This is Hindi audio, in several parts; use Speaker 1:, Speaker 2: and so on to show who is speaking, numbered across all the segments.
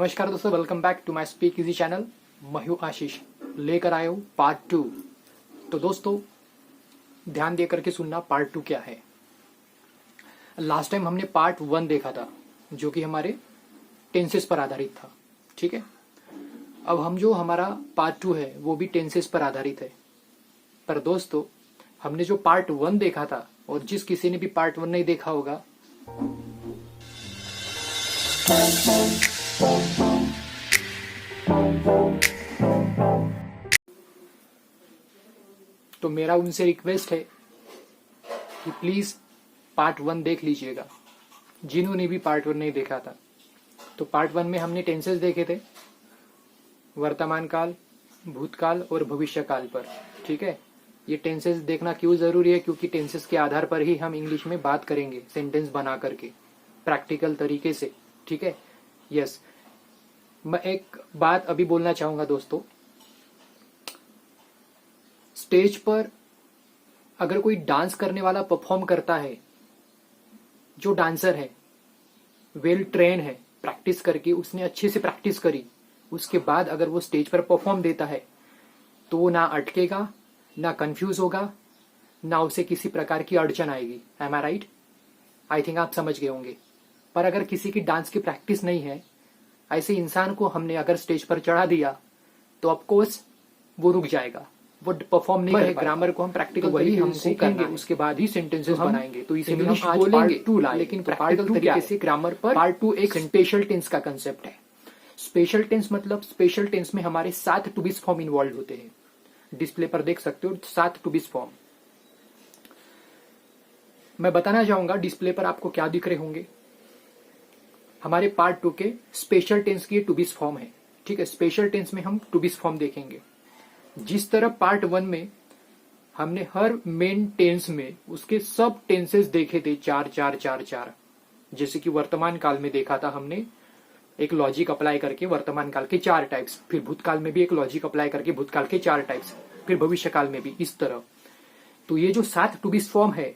Speaker 1: नमस्कार दोस्तों, welcome back to my speak easy channel. मैं हूं आशीष, लेकर आया हूं पार्ट 2। तो दोस्तों ध्यान दे करके सुनना, पार्ट 2 क्या है। लास्ट टाइम हमने पार्ट 1 देखा था जो कि हमारे टेंसेस पर आधारित था, ठीक है। अब हम जो हमारा पार्ट 2 है वो भी टेंसेस पर आधारित है। पर दोस्तों हमने जो पार्ट 1 देखा था, और जिस किसी ने भी पार्ट 1 नहीं देखा होगा तो मेरा उनसे रिक्वेस्ट है कि प्लीज पार्ट 1 देख लीजिएगा, जिन्होंने भी पार्ट 1 नहीं देखा था। तो पार्ट 1 में हमने टेंसेस देखे थे, वर्तमान काल, भूतकाल और भविष्य काल पर, ठीक है। ये टेंसेस देखना क्यों जरूरी है, क्योंकि टेंसेस के आधार पर ही हम इंग्लिश में बात करेंगे, सेंटेंस बना करके प्रैक्टिकल तरीके से, ठीक है। यस, मैं एक बात अभी बोलना चाहूंगा दोस्तों। स्टेज पर अगर कोई डांस करने वाला परफॉर्म करता है, जो डांसर है वेल ट्रेन है, प्रैक्टिस करके उसने अच्छे से प्रैक्टिस करी, उसके बाद अगर वो स्टेज पर परफॉर्म देता है तो वो ना अटकेगा, ना कंफ्यूज होगा, ना उसे किसी प्रकार की अड़चन आएगी। Am I right? I think आप समझ गए होंगे। पर अगर किसी की डांस की प्रैक्टिस नहीं है, ऐसे इंसान को हमने अगर स्टेज पर चढ़ा दिया तो ऑफकोर्स वो रुक जाएगा, वो परफॉर्म नहीं करेगा। ग्रामर को हम प्रैक्टिकल वही हम सीखेंगे, उसके बाद ही सेंटेंसेस बनाएंगे। तो इसीलिए हम आज पार्ट 2 लाए, लेकिन प्रैक्टिकल तरीके से ग्रामर पर पार्ट 2 एक स्पेशल टेंस का कंसेप्ट है। स्पेशल टेंस मतलब स्पेशल टेंस में हमारे 7 टू बीस फॉर्म इन्वॉल्व होते हैं। डिस्प्ले पर देख सकते हो 7 टू बीस फॉर्म। मैं बताना चाहूंगा डिस्प्ले पर आपको क्या दिख रहे होंगे। हमारे पार्ट 2 के स्पेशल टेंस की टू बीस फॉर्म है, ठीक है। स्पेशल टेंस में हम टू बीस फॉर्म देखेंगे। जिस तरह पार्ट 1 में हमने हर मेन टेंस में उसके सब टेंसेस देखे थे, 4 4 4 4। जैसे कि वर्तमान काल में देखा था हमने एक लॉजिक अप्लाई करके वर्तमान काल के 4 टाइप्स, फिर भूतकाल में भी एक लॉजिक अप्लाई करके भूतकाल के 4 टाइप्स, फिर भविष्य काल में भी इस तरह। तो ये जो 7 टू बीस फॉर्म है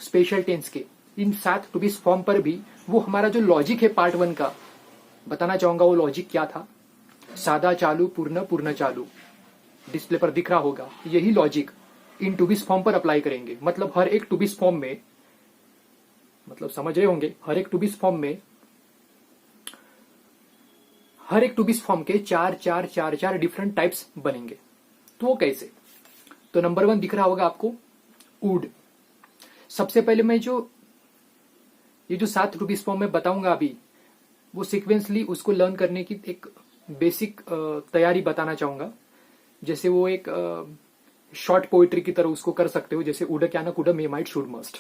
Speaker 1: स्पेशल टेंस के, इन 7 टू बीस फॉर्म पर भी वो हमारा जो लॉजिक है पार्ट 1 का, बताना चाहूंगा वो लॉजिक क्या था। सादा चालू, पूर्ण, पूर्ण चालू, डिस्प्ले पर दिख रहा होगा। यही लॉजिक इन टू बीस फॉर्म पर अप्लाई करेंगे। मतलब हर एक टू बीस फॉर्म में, मतलब समझ रहे होंगे, हर एक टू बीस फॉर्म में, हर एक टू बीस फॉर्म के 4 4 4 4 डिफरेंट टाइप्स बनेंगे। तो वो कैसे? तो नंबर 1 दिख रहा होगा आपको, वुड। सबसे पहले मैं ये जो 7 टू बीस फॉर्म में बताऊंगा अभी, वो सिक्वेंसली उसको लर्न करने की एक बेसिक तैयारी बताना चाहूंगा। जैसे वो एक शॉर्ट पोइट्री की तरह उसको कर सकते हो। जैसे would can could may might should must,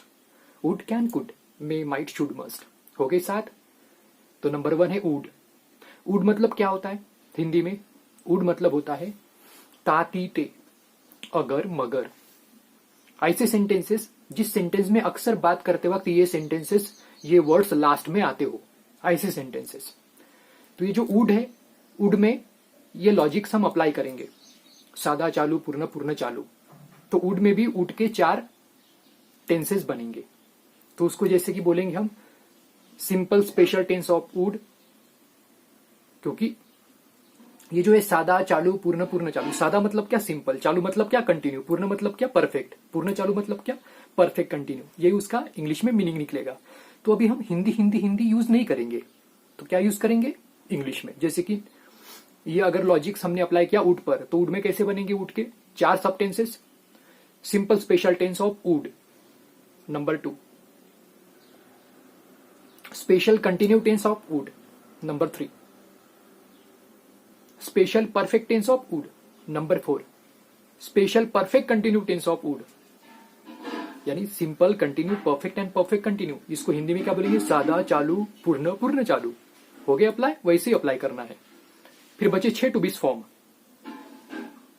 Speaker 1: would can could may might should must, हो गए 7। तो नंबर 1 है वुड। वुड मतलब क्या होता है हिंदी में? वुड मतलब होता है ताती ते, अगर मगर। ऐसे सेंटेंसेस जिस सेंटेंस में अक्सर बात करते वक्त ये सेंटेंसेस, ये वर्ड्स लास्ट में आते हो, ऐसे सेंटेंसेस। तो ये जो वुड है, वुड में ये लॉजिक्स हम अप्लाई करेंगे, सादा चालू, पूर्ण, पूर्ण चालू। तो वुड में भी वुड के 4 टेंसेस बनेंगे। तो उसको जैसे कि बोलेंगे हम simple special tense of would, क्योंकि ये जो है सादा चालू, पूर्ण, पूर्ण चालू। सादा मतलब क्या? सिंपल। चालू मतलब क्या? कंटिन्यू। पूर्ण मतलब क्या? परफेक्ट। पूर्ण चालू मतलब क्या? Perfect continue. यही उसका इंग्लिश में मीनिंग निकलेगा। तो अभी हम हिंदी हिंदी हिंदी यूज नहीं करेंगे, तो क्या यूज करेंगे? इंग्लिश में। जैसे कि ये अगर लॉजिक्स हमने अप्लाई किया वुड पर, तो वुड में कैसे बनेंगे? वुड के 4 सब tenses. Simple special tense of would, number 2। Special continue tense of would, number 3। Special perfect tense of would, number 4। Special perfect continue tense of would, यानी simple, continue, perfect and perfect continue. इसको हिंदी में क्या बोलेंगे? सादा चालू, पूर्ण, पूर्ण चालू। हो गया अप्लाई? वैसे ही अप्लाई करना है। फिर बचे 6 टू बीस फॉर्म।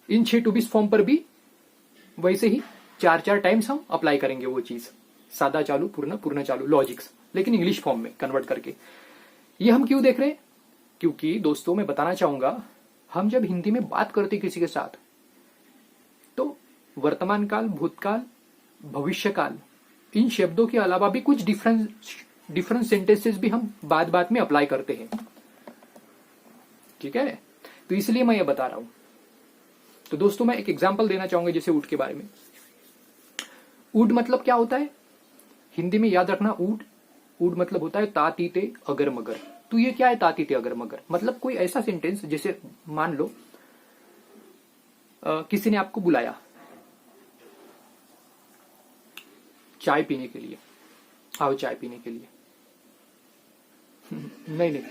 Speaker 1: इन 6 टू बीस फॉर्म पर भी वैसे ही 4 4 टाइम्स हम अप्लाई करेंगे वो चीज, सादा चालू, पूर्ण, पूर्ण चालू, लॉजिक्स, लेकिन इंग्लिश फॉर्म में कन्वर्ट करके। ये हम क्यों देख रहे हैं? क्योंकि दोस्तों मैं बताना चाहूंगा, हम जब हिंदी में बात करते किसी के साथ, तो वर्तमान काल, भूतकाल, भविष्य काल, इन शब्दों के अलावा भी कुछ डिफरेंट सेंटेंसेस भी हम बात बात में अप्लाई करते हैं। ठीक है, तो इसलिए मैं ये बता रहा हूं। तो दोस्तों मैं एक एग्जांपल देना चाहूंगा जैसे ऊंट के बारे में। ऊंट मतलब क्या होता है हिंदी में, याद रखना, ऊंट, ऊंट मतलब होता है ता तीते अगर मगर। तो ये क्या है ता तीते अगर मगर? मतलब कोई ऐसा सेंटेंस, जैसे मान लो किसी ने आपको बुलाया चाय पीने के लिए, आओ चाय पीने के लिए। नहीं नहीं,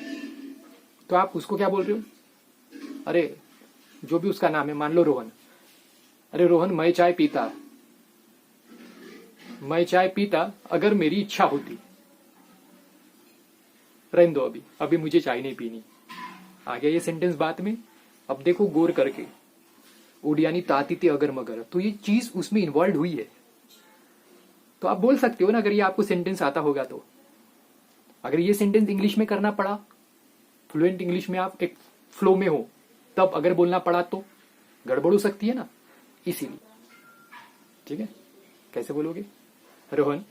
Speaker 1: तो आप उसको क्या बोल रहे हो? अरे जो भी उसका नाम है, मान लो रोहन, अरे रोहन मैं चाय पीता, मैं चाय पीता अगर मेरी इच्छा होती। रहने दो, अभी अभी मुझे चाय नहीं पीनी। आ गया ये सेंटेंस बात में। अब देखो गौर करके, उड यानी तातीते अगर मगर, तो ये चीज उसमें इन्वॉल्व हुई है। तो आप बोल सकते हो ना, अगर ये आपको सेंटेंस आता होगा तो। अगर ये सेंटेंस इंग्लिश में करना पड़ा, फ्लुएंट इंग्लिश में आप एक फ्लो में हो, तब अगर बोलना पड़ा तो गड़बड़ हो सकती है ना, इसीलिए। ठीक है, कैसे बोलोगे? Rohan,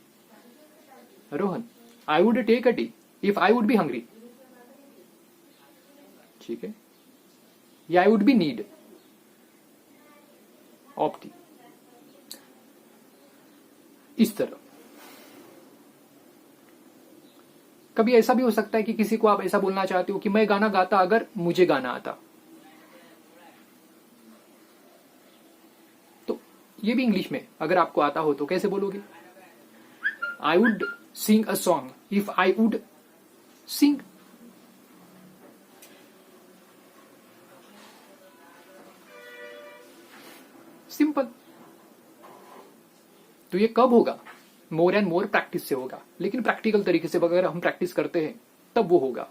Speaker 1: Rohan I would take a tea if I would be hungry. ठीक है, या I would be need of tea, इस तरह। कभी ऐसा भी हो सकता है कि किसी को आप ऐसा बोलना चाहते हो कि मैं गाना गाता अगर मुझे गाना आता। तो ये भी इंग्लिश में अगर आपको आता हो तो कैसे बोलोगे? I would Singh a song if I would Singh. Simple. तो ये कब होगा? मोर एंड मोर प्रैक्टिस से होगा, लेकिन प्रैक्टिकल तरीके से अगर हम प्रैक्टिस करते हैं तब वो होगा।